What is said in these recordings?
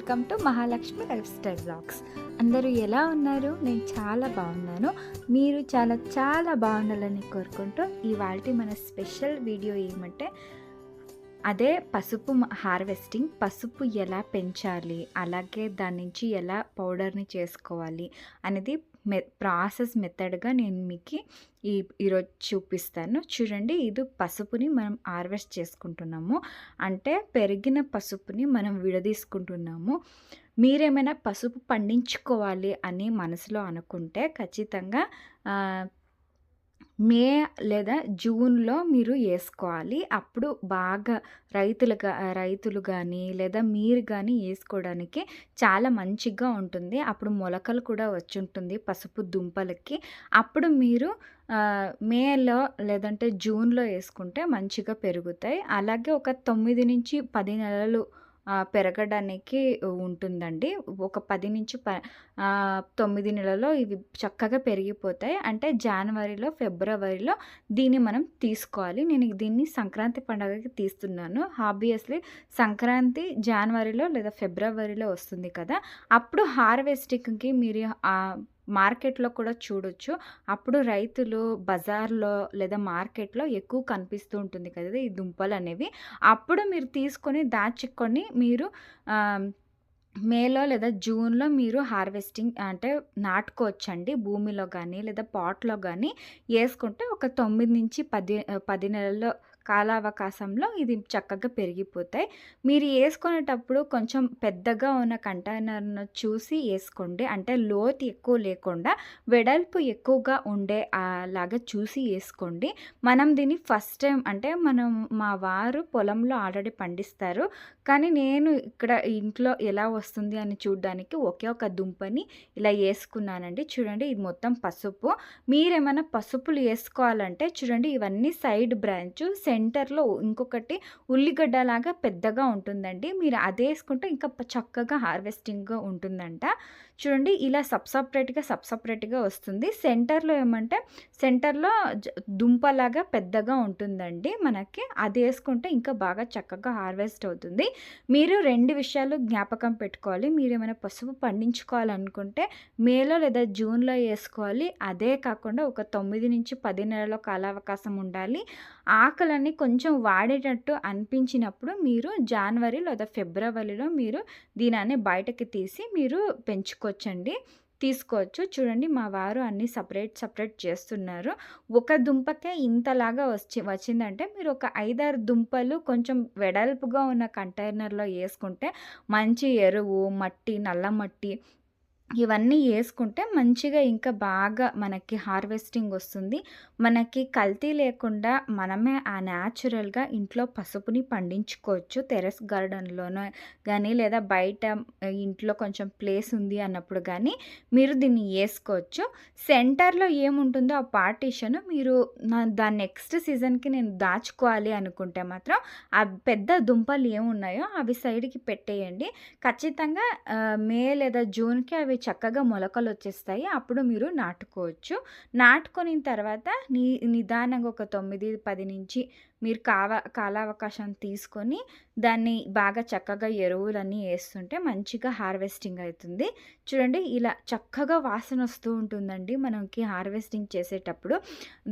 Welcome to Mahalakshmi life style vlogs. అందరూ ఎలా ఉన్నారు? నేను చాలా బాగున్నాను. మీరు చాలా చాలా బాగుండాలని కోరుకుంటూ ఇవాల్టి మన స్పెషల్ వీడియో ఏమంటే అదే పసుపు హార్వెస్టింగ్. పసుపు ఎలా పెంచాలి, అలాగే దాని నుంచి ఎలా పౌడర్ని చేసుకోవాలి అనేది ప్రాసెస్ మెథడ్గా నేను మీకు ఈరోజు చూపిస్తాను. చూడండి, ఇది పసుపుని మనం హార్వెస్ట్ చేసుకుంటున్నాము, అంటే పెరిగిన పసుపుని మనం విడదీసుకుంటున్నాము. మీరేమైనా పసుపు పండించుకోవాలి అని మనసులో అనుకుంటే ఖచ్చితంగా మే లేదా జూన్లో మీరు వేసుకోవాలి. అప్పుడు బాగా రైతులు కానీ లేదా మీరు కానీ వేసుకోవడానికి చాలా మంచిగా ఉంటుంది. అప్పుడు మొలకలు కూడా వచ్చి ఉంటుంది పసుపు దుంపలకి. అప్పుడు మీరు మేలో లేదంటే జూన్లో వేసుకుంటే మంచిగా పెరుగుతాయి. అలాగే ఒక 9 నుంచి 10 నెలలు పెరగడానికి ఉంటుందండి. ఒక 10 నుంచి 9 నెలల్లో ఇవి చక్కగా పెరిగిపోతాయి. అంటే జనవరిలో, ఫిబ్రవరిలో దీన్ని మనం తీసుకోవాలి. నేను దీన్ని సంక్రాంతి పండుగకి తీస్తున్నాను. ఆబ్వియస్లీ సంక్రాంతి జనవరిలో లేదా ఫిబ్రవరిలో వస్తుంది కదా, అప్పుడు హార్వెస్టింగ్కి మీరు మార్కెట్లో కూడా చూడొచ్చు. అప్పుడు రైతులు బజార్లో లేదా మార్కెట్లో ఎక్కువ కనిపిస్తూ ఉంటుంది కదా ఈ దుంపలు అనేవి. అప్పుడు మీరు తీసుకొని దాచుకొని మీరు మేలో లేదా జూన్లో మీరు హార్వెస్టింగ్ అంటే నాటుకోవచ్చండి. భూమిలో కానీ లేదా పాట్లో కానీ వేసుకుంటే ఒక 9 నుంచి 10 నెలల్లో కాలావకాశంలో ఇది చక్కగా పెరిగిపోతాయి. మీరు వేసుకునేటప్పుడు కొంచెం పెద్దగా ఉన్న కంటైనర్ను చూసి వేసుకోండి. అంటే లోతు ఎక్కువ లేకుండా వెడల్పు ఎక్కువగా ఉండే అలాగా చూసి వేసుకోండి. మనం దీన్ని ఫస్ట్ టైం అంటే మా వారు పొలంలో ఆల్రెడీ పండిస్తారు, కానీ నేను ఇక్కడ ఇంట్లో ఎలా వస్తుంది అని చూడడానికి ఒకే ఒక దుంపని ఇలా వేసుకున్నానండి. చూడండి, ఇది మొత్తం పసుపు. మీరేమైనా పసుపులు వేసుకోవాలంటే చూడండి, ఇవన్నీ సైడ్ బ్రాంచ్, సెంటర్లో ఇంకొకటి ఉల్లిగడ్డ లాగా పెద్దగా ఉంటుందండి. మీరు అది వేసుకుంటే ఇంకా చక్కగా హార్వెస్టింగ్గా ఉంటుందంట. చూడండి, ఇలా సపరేట్గా వస్తుంది. సెంటర్లో ఏమంటే సెంటర్లో దుంపలాగా పెద్దగా ఉంటుందండి మనకి. అది వేసుకుంటే ఇంకా బాగా చక్కగా హార్వెస్ట్ అవుతుంది. మీరు 2 విషయాలు జ్ఞాపకం పెట్టుకోవాలి. మీరు ఏమైనా పసుపు పండించుకోవాలనుకుంటే మేలో లేదా జూన్లో వేసుకోవాలి. అదే కాకుండా ఒక 9 నుంచి 10 నెలల కాలావకాశం ఉండాలి. ఆకులన్నీ కొంచెం వాడేటట్టు అనిపించినప్పుడు మీరు జనవరి లేదా ఫిబ్రవరిలో మీరు దీనిని బయటకి తీసి మీరు పెంచుకోవచ్చండి, తీసుకోవచ్చు. చూడండి, మా వారు అన్నీ సపరేట్ చేస్తున్నారు. ఒక దుంపకే ఇంతలాగా వచ్చిందంటే మీరు ఒక 5-6 దుంపలు కొంచెం వెడల్పుగా ఉన్న కంటైనర్లో వేసుకుంటే మంచి ఎరువు, మట్టి, నల్ల మట్టి ఇవన్నీ వేసుకుంటే మంచిగా ఇంకా బాగా మనకి హార్వెస్టింగ్ వస్తుంది. మనకి కల్తీ లేకుండా మనమే న్యాచురల్గా ఇంట్లో పసుపుని పండించుకోవచ్చు. టెర్రస్ గార్డెన్లోనో కానీ లేదా బయట ఇంట్లో కొంచెం ప్లేస్ ఉంది అన్నప్పుడు కానీ మీరు దీన్ని వేసుకోవచ్చు. సెంటర్లో ఏముంటుందో ఆ పార్టీషన్ మీరు దాని నెక్స్ట్ సీజన్కి నేను దాచుకోవాలి అనుకుంటే మాత్రం ఆ పెద్ద దుంపలు ఏమున్నాయో అవి సైడ్కి పెట్టేయండి. ఖచ్చితంగా మే లేదా జూన్కి అవి చక్కగా మొలకలు వచ్చేస్తాయి. అప్పుడు మీరు నాటుకోవచ్చు. నాటుకొని తర్వాత నిదానంగా ఒక 9-10 నుంచి మీరు కాలావకాశం తీసుకొని దాన్ని బాగా చక్కగా ఎరువులన్నీ వేస్తుంటే మంచిగా హార్వెస్టింగ్ అవుతుంది. చూడండి, ఇలా చక్కగా వాసన వస్తూ ఉంటుందండి మనకి హార్వెస్టింగ్ చేసేటప్పుడు.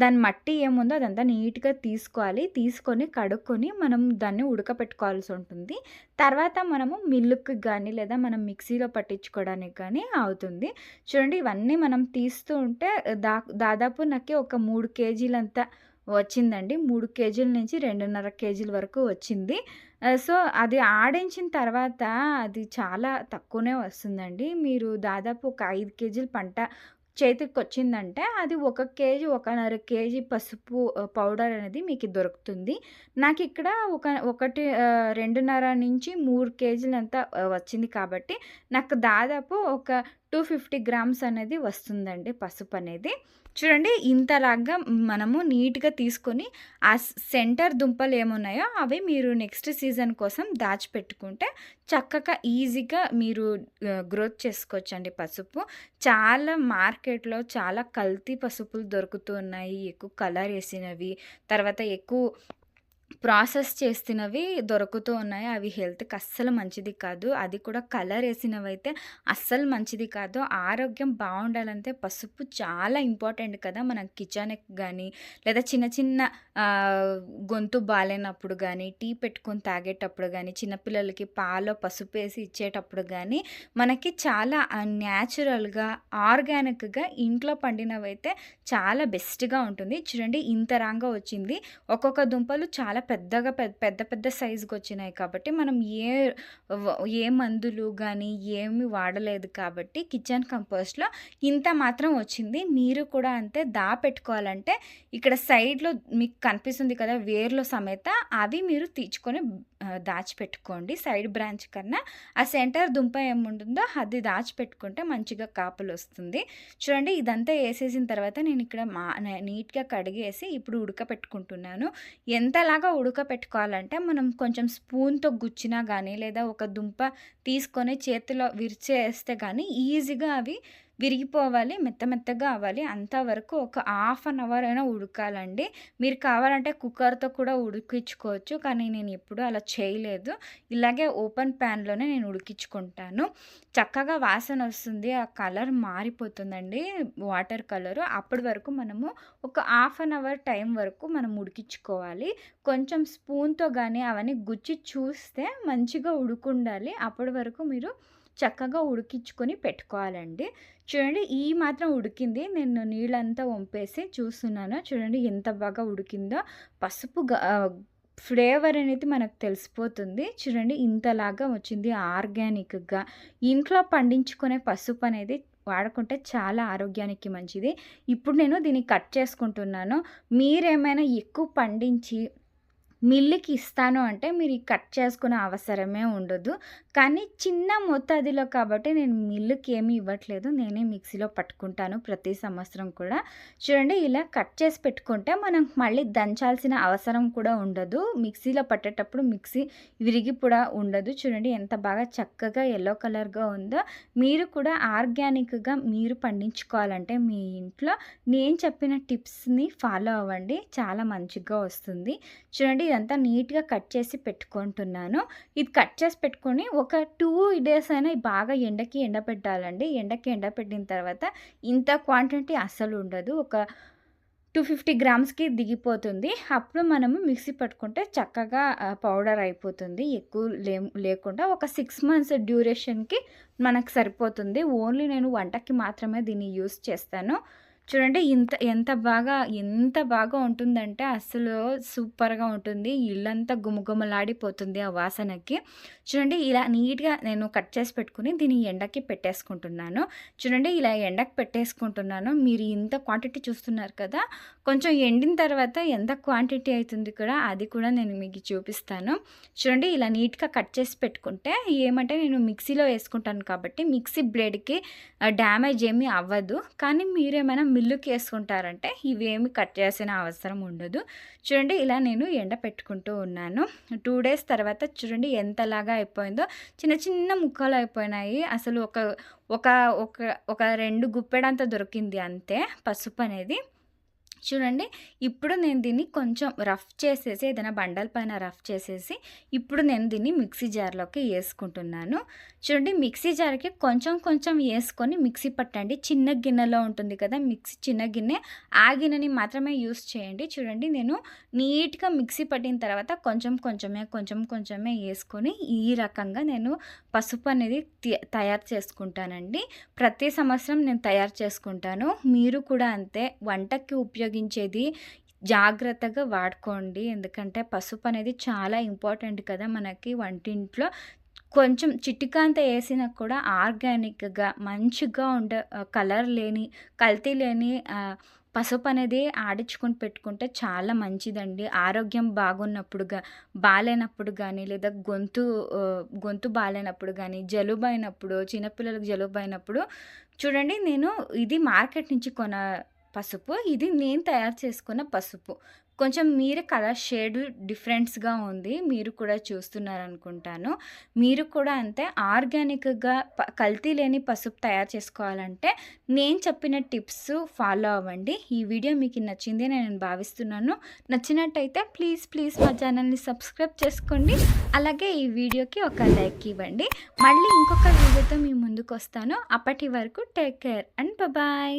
దాని మట్టి ఏముందో అదంతా నీట్గా తీసుకోవాలి. తీసుకొని కడుక్కొని మనం దాన్ని ఉడకపెట్టుకోవాల్సి ఉంటుంది. తర్వాత మనము మిల్లుకి కానీ లేదా మనం మిక్సీలో పట్టించుకోవడానికి కానీ అవుతుంది. చూడండి, ఇవన్నీ మనం తీస్తూ ఉంటే దాదాపు నాకు ఒక 3 కేజీలంతా వచ్చిందండి. 3 కేజీల నుంచి 2.5 కేజీల వరకు వచ్చింది. సో అది ఆడించిన తర్వాత అది చాలా తక్కువనే వస్తుందండి. మీరు దాదాపు ఒక 5 కేజీల పంట చేతికి వచ్చిందంటే అది 1 కేజీ, 1.5 కేజీ పసుపు పౌడర్ అనేది మీకు దొరుకుతుంది. నాకు ఇక్కడ 2.5 నుంచి 3 కేజీలంతా వచ్చింది కాబట్టి నాకు దాదాపు ఒక 250 గ్రామ్స్ అనేది వస్తుందండి పసుపు అనేది. చూడండి, ఇంతలాగా మనము నీట్గా తీసుకొని ఆ సెంటర్ దుంపలు ఏమున్నాయో అవి మీరు నెక్స్ట్ సీజన్ కోసం దాచిపెట్టుకుంటే చక్కగా ఈజీగా మీరు గ్రోత్ చేసుకోవచ్చండి పసుపు. చాలా మార్కెట్లో చాలా కల్తీ పసుపులు దొరుకుతున్నాయి. ఎక్కువ కలర్ వేసినవి, తర్వాత ఎక్కువ ప్రాసెస్ చేసినవి దొరుకుతూ ఉన్నాయి. అవి హెల్త్‌కి అస్సలు మంచిది కాదు. అది కూడా కలరేసినవైతే అస్సలు మంచిది కాదు. ఆరోగ్యం బావుండాలంటే పసుపు చాలా ఇంపార్టెంట్ కదా! మన కిచెన్‌కి గానీ, లేదా చిన్న చిన్న గొంతు బాలేనప్పుడు గానీ, టీ పెట్టుకొని తాగేటప్పుడు గానీ, చిన్న పిల్లలకి పాలలో పసుపేసి ఇచ్చేటప్పుడు గానీ, మనకి చాలా న్యాచురల్‌గా, ఆర్గానిక్‌గా ఇంట్లో పండినవైతే చాలా బెస్ట్‌గా ఉంటుంది. చూడండి ఇంత రాంగా వచ్చింది. ఒక్కొక్క దుంపలు చాలా పెద్దగా పెద్ద పెద్ద సైజుకొచ్చినాయి కాబట్టి, మనం ఏ వ ఏ మందులు గానీ, ఏమి వాడలేదు కాబట్టి, కిచెన్ కంపోస్ట్‌లో ఇంత మాత్రం వచ్చింది. మీరు కూడా అంతే దాపెట్టుకోవాలంటే, ఇక్కడ సైడ్‌లో మీకు కనిపిస్తుంది కదా! వేర్లు సమేత అవి మీరు తీర్చుకొని దాచిపెట్టుకోండి. సైడ్ బ్రాంచ్ కన్నా, ఆ సెంటర్ దుంప ఏముంటుందో అది దాచిపెట్టుకుంటే మంచిగా కాపులొస్తుంది. చూడండి ఇదంతా ఏసేసిన తర్వాత నేనిక్కడ నీట్‌గా కడిగేసి ఇప్పుడు ఉడకపెట్టుకుంటున్నాను. ఎంతలాగా ఉడకపెట్టుకోవాలంటే, మనం కొంచెం స్పూన్‌తో గుచ్చినా గానీ, లేదా ఒక దుంప తీసుకొని చేతిలో విరిచేస్తే గానీ, ఈజీగా అవి విరిగిపోవాలి. మెత్త మెత్తగా అవ్వాలి. అంతవరకు ఒక హాఫ్ అన్ అవర్ అయినా ఉడకాలండి. మీరు కావాలంటే కుక్కర్‌తో కూడా ఉడికించుకోవచ్చు. కానీ నేనెప్పుడూ అలా చేయలేదు. ఇలాగే ఓపెన్ ప్యాన్‌లోనే నేను ఉడికించుకుంటాను. చక్కగా వాసనొస్తుంది. ఆ కలర్ మారిపోతుందండి. Water colour. అప్పటి వరకు మనము ఒక హాఫ్ అన్ అవర్ టైం వరకు మనం ఉడికించుకోవాలి. కొంచెం స్పూన్‌తో గానీ అవన్నీ గుచ్చి చూస్తే మంచిగా ఉడుకుండాలి. అప్పటి వరకు మీరు చక్కగా ఉడికించుకొని పెట్టుకోవాలండి. చూడండి ఈ మాత్రం ఉడికింది. నేను నీళ్ళంతా వంపేసి చూస్తున్నాను. చూడండి ఎంత బాగా ఉడికిందో. పసుపు ఫ్లేవర్ అనేది మనకు తెలిసిపోతుంది. చూడండి ఇంతలాగా వచ్చింది ఆర్గానిక్‌గా. ఇంట్లో పండించుకునే పసుపనేది వాడుకుంటే చాలా ఆరోగ్యానికి మంచిది. ఇప్పుడు నేను దీన్ని కట్ చేసుకుంటున్నాను. మీరేమైనా ఎక్కువ పండించి మిల్లుకి ఇస్తాను అంటే మీరు ఈ కట్ చేసుకునే అవసరమే ఉండదు. కానీ చిన్న మోతాదులో కాబట్టి నేను మిల్లుకి ఏమి ఇవ్వట్లేదు. నేనే మిక్సీలో పట్టుకుంటాను ప్రతి సంవత్సరం కూడా. చూడండి ఇలా కట్ చేసి పెట్టుకుంటే మనం మళ్ళీ దంచాల్సిన అవసరం కూడా ఉండదు. మిక్సీలో పట్టేటప్పుడు మిక్సీ విరిగి కూడా ఉండదు. చూడండి ఎంత బాగా చక్కగా యెల్లో కలర్‌గా ఉందో. మీరు కూడా ఆర్గానిక్‌గా మీరు పండించుకోవాలంటే మీ ఇంట్లో నేను చెప్పిన టిప్స్‌ని ఫాలో అవ్వండి. చాలా మంచిగా వస్తుంది. చూడండి ఇదంతా నీట్‌గా కట్ చేసి పెట్టుకుంటున్నాను. ఇది కట్ చేసి పెట్టుకొని ఒక 2 డేస్ అయినా బాగా ఎండబెట్టాలండి. ఎండకి ఎండబెట్టిన తర్వాత ఇంత క్వాంటిటీ అస్సలుండదు. ఒక 250 గ్రామ్స్‌కి దిగిపోతుంది. అప్పుడు మనము మిక్సీ పట్టుకుంటే చక్కగా పౌడర్ అయిపోతుంది. ఎక్కువ లేకుండా ఒక 6 మంత్స్ డ్యూరేషన్‌కి మనకు సరిపోతుంది. ఓన్లీ నేను వంటకి మాత్రమే దీన్ని యూజ్ చేస్తాను. చూడండి ఎంత బాగా ఉంటుందంటే అస్సలు సూపర్‌గా ఉంటుంది. ఇల్లంతా గుమగుమలాడిపోతుంది ఆ వాసనకి. చూడండి ఇలా నీట్‌గా నేను కట్ చేసి పెట్టుకొని దీన్ని ఎండకి పెట్టేసుకుంటున్నాను. చూడండి ఇలా ఎండకి పెట్టేసుకుంటున్నాను. మీరు ఇంత క్వాంటిటీ చూస్తున్నారు కదా! కొంచెం ఎండిన తర్వాత ఎంత క్వాంటిటీ అయితుంది కూడా అది కూడా నేను మీకు చూపిస్తాను. చూడండి ఇలా నీట్‌గా కట్ చేసి పెట్టుకుంటే ఏమంటే నేను మిక్సీలో వేసుకుంటాను కాబట్టి మిక్సీ బ్లేడ్‌కి డ్యామేజ్ ఏమీ అవ్వదు. కానీ మీరేమైనా మిల్లుకి ఏసుకుంటారంటే ఇవేమి కట్ చేయాల్సిన అవసరం ఉండదు. చూడండి ఇలా నేను ఎండపెట్టుకుంటూ ఉన్నాను. 2 డేస్ తర్వాత చూడండి ఎంతలాగా అయిపోయిందో. చిన్న చిన్న ముక్కలు అయిపోయినాయి. అసలు ఒక ఒక ఒక ఒక 2 గుప్పెడంత దొరికింది అంతే పసుపనేది. చూడండి. ఇప్పుడు నేను దీన్ని కొంచెం రఫ్ చేసేసి ఏదైనా బండల పైన రఫ్ చేసేసి, ఇప్పుడు నేను దీన్ని మిక్సీ జార్‌లోకి యేసుకుంటున్నాను. చూడండి మిక్సీ జార్‌కి కొంచెం కొంచెం యేసుకొని మిక్సీ పట్టండి. చిన్న గిన్నెలో ఉంటుంది కదా! మిక్సీ చిన్న గిన్నె, ఆ గిన్నెని మాత్రమే యూజ్ చేయండి. చూడండి నేను నీట్‌గా మిక్సీ పట్టిన తర్వాత కొంచెం కొంచెమే యేసుకొని ఈ రకంగా నేను పసుపు అనేది తయారు చేసుకుంటానండి. ప్రతి సంవత్సరం నేను తయారు చేసుకుంటాను. మీరు కూడా అంతే వంటకి ఉపయోగించేది జాగ్రత్తగా వాడుకోండి. ఎందుకంటే పసుపు అనేది చాలా ఇంపార్టెంట్ కదా మనకి వంటింట్లో. కొంచెం చిటికంత ఏసినా కూడా ఆర్గానిక్‌గా మంచిగా కలర్ లేని, కల్తీ లేని పసుపనేది ఆడించుకొని పెట్టుకుంటే చాలా మంచిదండి. ఆరోగ్యం బాలేనప్పుడు గానీ, లేదా గొంతు బాలేనప్పుడు గానీ, జలుబైనప్పుడు, చిన్నపిల్లలకి జలుబైనప్పుడు చూడండి ఇది మార్కెట్ నుంచి పసుపు. ఇది నేను తయారు చేసుకున్న పసుపు. కొంచెం మీరే కలర్ షేడ్ డిఫరెంట్స్‌గా ఉంది. మీరు కూడా చూస్తున్నారనుకుంటాను. మీరు కూడా అంతే ఆర్గానిక్‌గా కల్తీ లేని పసుపు తయారు చేసుకోవాలంటే నేను చెప్పిన టిప్స్ ఫాలో అవ్వండి. ఈ వీడియో మీకు నచ్చింది అని నేను భావిస్తున్నాను. నచ్చినట్టయితే ప్లీజ్ మా ఛానల్‌ని సబ్స్క్రైబ్ చేసుకోండి. అలాగే ఈ వీడియోకి ఒక లైక్ ఇవ్వండి. మళ్ళీ ఇంకొక వీడియోతో మీ ముందుకొస్తాను. అప్పటి వరకు టేక్ కేర్ అండ్ బాయ్.